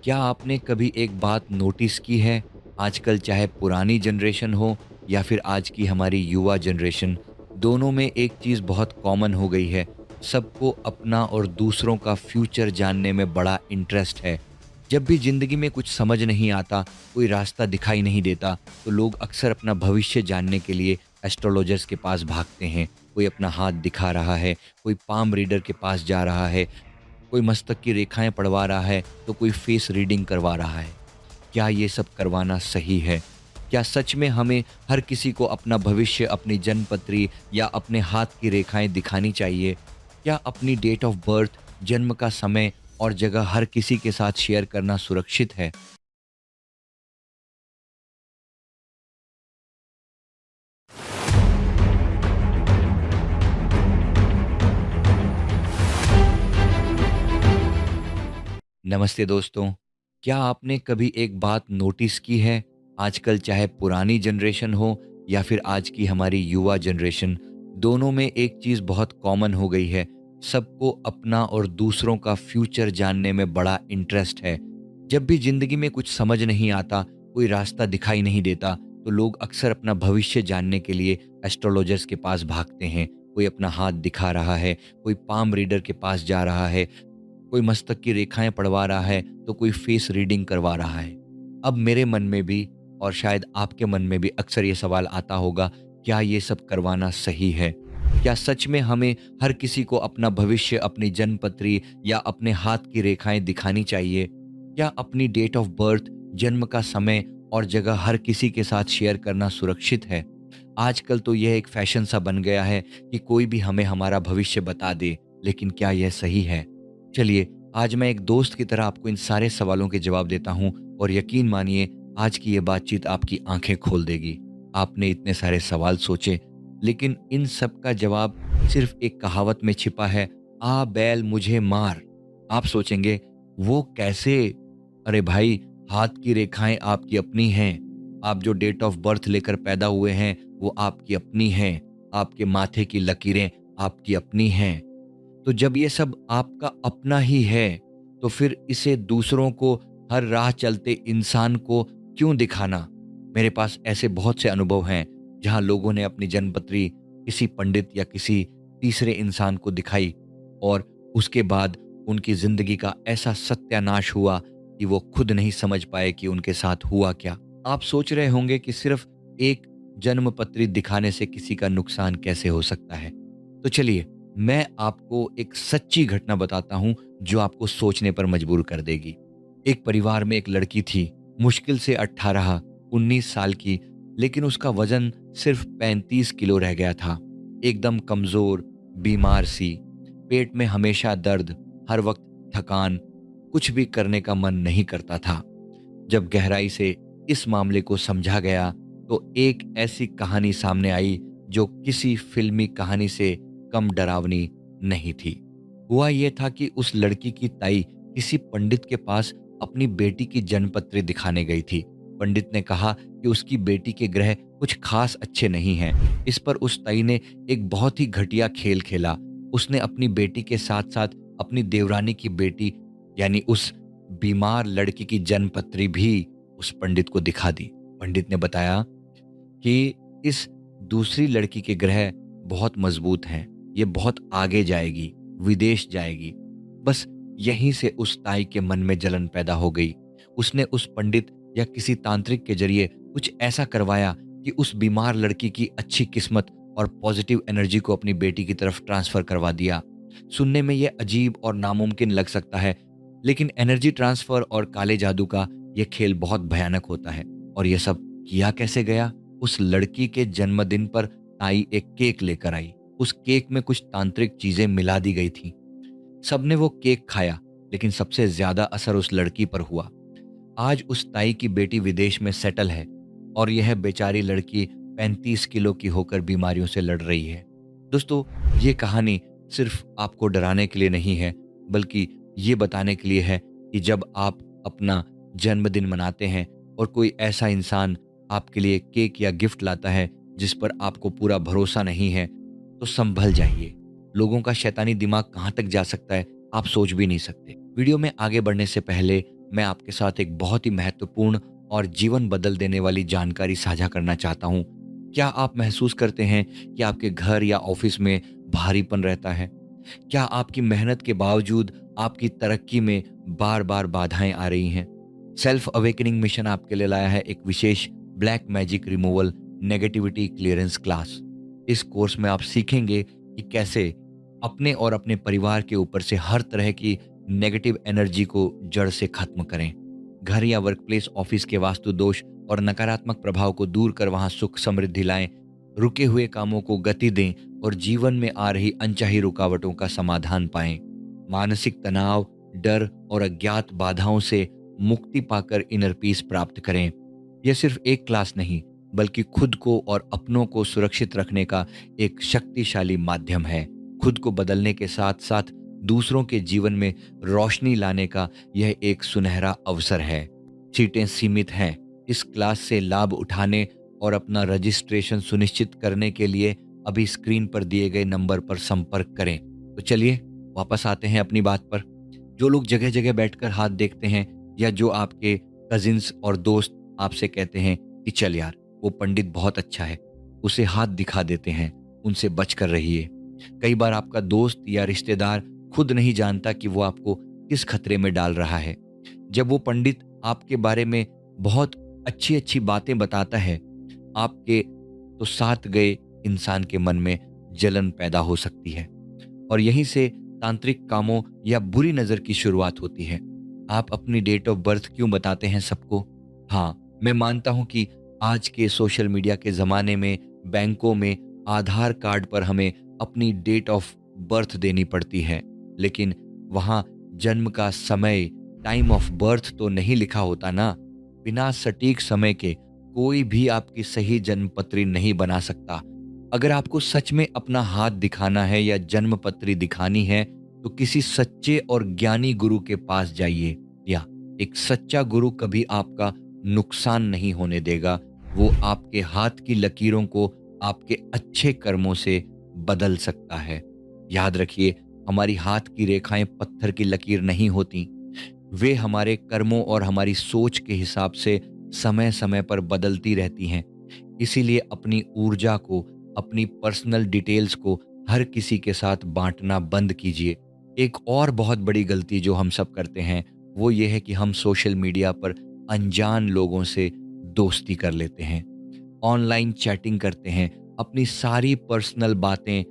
क्या आपने कभी एक बात नोटिस की है? आजकल चाहे पुरानी जनरेशन हो या फिर आज की हमारी युवा जनरेशन, दोनों में एक चीज़ बहुत कॉमन हो गई है। सबको अपना और दूसरों का फ्यूचर जानने में बड़ा इंटरेस्ट है। जब भी ज़िंदगी में कुछ समझ नहीं आता, कोई रास्ता दिखाई नहीं देता, तो लोग अक्सर अपना भविष्य जानने के लिए एस्ट्रोलॉजर्स के पास भागते हैं। कोई अपना हाथ दिखा रहा है, कोई पाम रीडर के पास जा रहा है, कोई मस्तक की रेखाएँ पढ़वा रहा है, तो कोई फेस रीडिंग करवा रहा है। क्या ये सब करवाना सही है? क्या सच में हमें हर किसी को अपना भविष्य, अपनी जन्मपत्री या अपने हाथ की रेखाएँ दिखानी चाहिए? क्या अपनी डेट ऑफ बर्थ, जन्म का समय और जगह हर किसी के साथ शेयर करना सुरक्षित है? नमस्ते दोस्तों, क्या आपने कभी एक बात नोटिस की है? आजकल चाहे पुरानी जनरेशन हो या फिर आज की हमारी युवा जनरेशन, दोनों में एक चीज़ बहुत कॉमन हो गई है। सबको अपना और दूसरों का फ्यूचर जानने में बड़ा इंटरेस्ट है। जब भी ज़िंदगी में कुछ समझ नहीं आता, कोई रास्ता दिखाई नहीं देता, तो लोग अक्सर अपना भविष्य जानने के लिए एस्ट्रोलॉजर्स के पास भागते हैं। कोई अपना हाथ दिखा रहा है, कोई पाम रीडर के पास जा रहा है, कोई मस्तक की रेखाएँ पढ़वा रहा है, तो कोई फेस रीडिंग करवा रहा है। अब मेरे मन में भी और शायद आपके मन में भी अक्सर ये सवाल आता होगा, क्या ये सब करवाना सही है? क्या सच में हमें हर किसी को अपना भविष्य, अपनी जन्मपत्री या अपने हाथ की रेखाएँ दिखानी चाहिए? क्या अपनी डेट ऑफ बर्थ, जन्म का समय और जगह हर किसी के साथ शेयर करना सुरक्षित है? आजकल तो यह एक फैशन सा बन गया है कि कोई भी हमें हमारा भविष्य बता दे, लेकिन क्या यह सही है? चलिए, आज मैं एक दोस्त की तरह आपको इन सारे सवालों के जवाब देता हूँ और यकीन मानिए आज की ये बातचीत आपकी आंखें खोल देगी। आपने इतने सारे सवाल सोचे, लेकिन इन सब का जवाब सिर्फ एक कहावत में छिपा है, "आ बैल मुझे मार।" आप सोचेंगे, वो कैसे? अरे भाई, हाथ की रेखाएँ आपकी अपनी हैं। आप जो डेट ऑफ बर्थ लेकर पैदा हुए हैं, वो आपकी अपनी हैं। आपके माथे की लकीरें आपकी अपनी हैं। तो जब ये सब आपका अपना ही है, तो फिर इसे दूसरों को, हर राह चलते इंसान को क्यों दिखाना? मेरे पास ऐसे बहुत से अनुभव हैं, जहाँ लोगों ने अपनी जन्मपत्री किसी पंडित या किसी तीसरे इंसान को दिखाई और उसके बाद उनकी ज़िंदगी का ऐसा सत्यानाश हुआ कि वो खुद नहीं समझ पाए कि उनके साथ हुआ क्या। आप सोच रहे होंगे कि सिर्फ़ एक जन्मपत्री दिखाने से किसी का नुकसान कैसे हो सकता है? तो चलिए, मैं आपको एक सच्ची घटना बताता हूँ जो आपको सोचने पर मजबूर कर देगी। एक परिवार में एक लड़की थी, मुश्किल से 18-19 साल की, लेकिन उसका वजन सिर्फ 35 किलो रह गया था। एकदम कमज़ोर, बीमार सी, पेट में हमेशा दर्द, हर वक्त थकान, कुछ भी करने का मन नहीं करता था। जब गहराई से इस मामले को समझा गया, तो एक ऐसी कहानी सामने आई जो किसी फिल्मी कहानी से कम डरावनी नहीं थी। हुआ ये था कि उस लड़की की ताई किसी पंडित के पास अपनी बेटी की जन्मपत्री दिखाने गई थी। पंडित ने कहा कि उसकी बेटी के ग्रह कुछ खास अच्छे नहीं हैं। इस पर उस ताई ने एक बहुत ही घटिया खेल खेला। उसने अपनी बेटी के साथ-साथ अपनी देवरानी की बेटी, यानी उस बीमार लड़की की जन्मपत्री भी उस पंडित को दिखा दी। पंडित ने बताया कि इस दूसरी लड़की के ग्रह बहुत मजबूत हैं, ये बहुत आगे जाएगी, विदेश जाएगी। बस यहीं से उस ताई के मन में जलन पैदा हो गई। उसने उस पंडित या किसी तांत्रिक के ज़रिए कुछ ऐसा करवाया कि उस बीमार लड़की की अच्छी किस्मत और पॉजिटिव एनर्जी को अपनी बेटी की तरफ ट्रांसफ़र करवा दिया। सुनने में ये अजीब और नामुमकिन लग सकता है, लेकिन एनर्जी ट्रांसफ़र और काले जादू का ये खेल बहुत भयानक होता है। और ये सब किया कैसे गया? उस लड़की के जन्मदिन पर ताई एक केक लेकर आई। उस केक में कुछ तांत्रिक चीजें मिला दी गई थी। सबने वो केक खाया, लेकिन सबसे ज्यादा असर उस लड़की पर हुआ। आज उस ताई की बेटी विदेश में सेटल है और यह बेचारी लड़की 35 किलो की होकर बीमारियों से लड़ रही है। दोस्तों, ये कहानी सिर्फ आपको डराने के लिए नहीं है, बल्कि ये बताने के लिए है कि जब आप अपना जन्मदिन मनाते हैं और कोई ऐसा इंसान आपके लिए केक या गिफ्ट लाता है जिस पर आपको पूरा भरोसा नहीं है, तो संभल जाइए। लोगों का शैतानी दिमाग कहाँ तक जा सकता है, आप सोच भी नहीं सकते। वीडियो में आगे बढ़ने से पहले मैं आपके साथ एक बहुत ही महत्वपूर्ण और जीवन बदल देने वाली जानकारी साझा करना चाहता हूँ। क्या आप महसूस करते हैं कि आपके घर या ऑफिस में भारीपन रहता है? क्या आपकी मेहनत के बावजूद आपकी तरक्की में बार-बार बाधाएँ आ रही हैं? सेल्फ अवेकनिंग मिशन आपके लिए लाया है एक विशेष black magic removal negativity clearance class. इस कोर्स में आप सीखेंगे कि कैसे अपने और अपने परिवार के ऊपर से हर तरह की नेगेटिव एनर्जी को जड़ से खत्म करें। घर या वर्कप्लेस ऑफिस के वास्तु दोष और नकारात्मक प्रभाव को दूर कर वहां सुख समृद्धि लाएं, रुके हुए कामों को गति दें और जीवन में आ रही अनचाही रुकावटों का समाधान पाएं। मानसिक तनाव, डर और अज्ञात बाधाओं से मुक्ति पाकर इनर पीस प्राप्त करें। यह सिर्फ एक क्लास नहीं, बल्कि खुद को और अपनों को सुरक्षित रखने का एक शक्तिशाली माध्यम है। खुद को बदलने के साथ साथ दूसरों के जीवन में रोशनी लाने का यह एक सुनहरा अवसर है। सीटें सीमित हैं। इस क्लास से लाभ उठाने और अपना रजिस्ट्रेशन सुनिश्चित करने के लिए अभी स्क्रीन पर दिए गए नंबर पर संपर्क करें। तो चलिए वापस आते हैं अपनी बात पर। जो लोग जगह जगह बैठकर हाथ देखते हैं या जो आपके कजिन्स और दोस्त आपसे कहते हैं कि चल यार वो पंडित बहुत अच्छा है, उसे हाथ दिखा देते हैं, उनसे बचकर रहिए। कई बार आपका दोस्त या रिश्तेदार खुद नहीं जानता कि वो आपको किस खतरे में डाल रहा है। जब वो पंडित आपके बारे में बहुत अच्छी अच्छी बातें बताता है, आपके तो साथ गए इंसान के मन में जलन पैदा हो सकती है और यहीं से तांत्रिक कामों या बुरी नज़र की शुरुआत होती है। आप अपनी डेट ऑफ बर्थ क्यों बताते हैं सबको? हाँ, मैं मानता हूं कि आज के सोशल मीडिया के ज़माने में बैंकों में आधार कार्ड पर हमें अपनी डेट ऑफ बर्थ देनी पड़ती है, लेकिन वहाँ जन्म का समय, टाइम ऑफ बर्थ तो नहीं लिखा होता ना। बिना सटीक समय के कोई भी आपकी सही जन्म पत्री नहीं बना सकता। अगर आपको सच में अपना हाथ दिखाना है या जन्म पत्री दिखानी है, तो किसी सच्चे और ज्ञानी गुरु के पास जाइए। या एक सच्चा गुरु कभी आपका नुकसान नहीं होने देगा। वो आपके हाथ की लकीरों को आपके अच्छे कर्मों से बदल सकता है। याद रखिए, हमारी हाथ की रेखाएं पत्थर की लकीर नहीं होती। वे हमारे कर्मों और हमारी सोच के हिसाब से समय समय पर बदलती रहती हैं। इसीलिए अपनी ऊर्जा को, अपनी पर्सनल डिटेल्स को हर किसी के साथ बांटना बंद कीजिए। एक और बहुत बड़ी गलती जो हम सब करते हैं वो ये है कि हम सोशल मीडिया पर अनजान लोगों से दोस्ती कर लेते हैं, ऑनलाइन चैटिंग करते हैं, अपनी सारी पर्सनल बातें,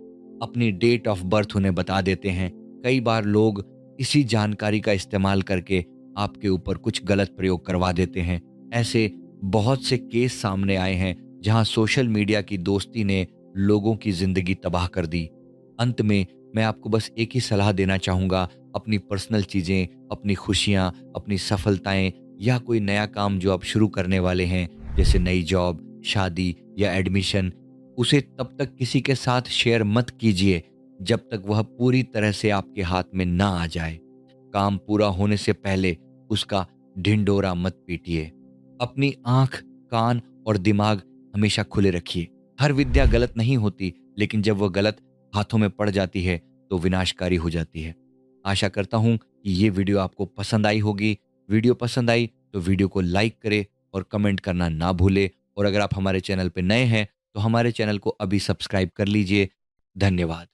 अपनी डेट ऑफ बर्थ उन्हें बता देते हैं। कई बार लोग इसी जानकारी का इस्तेमाल करके आपके ऊपर कुछ गलत प्रयोग करवा देते हैं। ऐसे बहुत से केस सामने आए हैं जहां सोशल मीडिया की दोस्ती ने लोगों की जिंदगी तबाह कर दी। अंत में मैं आपको बस एक ही सलाह देना चाहूँगा, अपनी पर्सनल चीज़ें, अपनी खुशियाँ, अपनी सफलताएँ या कोई नया काम जो आप शुरू करने वाले हैं, जैसे नई जॉब, शादी या एडमिशन, उसे तब तक किसी के साथ शेयर मत कीजिए जब तक वह पूरी तरह से आपके हाथ में ना आ जाए। काम पूरा होने से पहले उसका ढिंढोरा मत पीटिए। अपनी आँख, कान और दिमाग हमेशा खुले रखिए। हर विद्या गलत नहीं होती, लेकिन जब वह गलत हाथों में पड़ जाती है तो विनाशकारी हो जाती है। आशा करता हूँ कि ये वीडियो आपको पसंद आई होगी। वीडियो पसंद आई तो वीडियो को लाइक करें और कमेंट करना ना भूलें। और अगर आप हमारे चैनल पे नए हैं तो हमारे चैनल को अभी सब्सक्राइब कर लीजिए। धन्यवाद।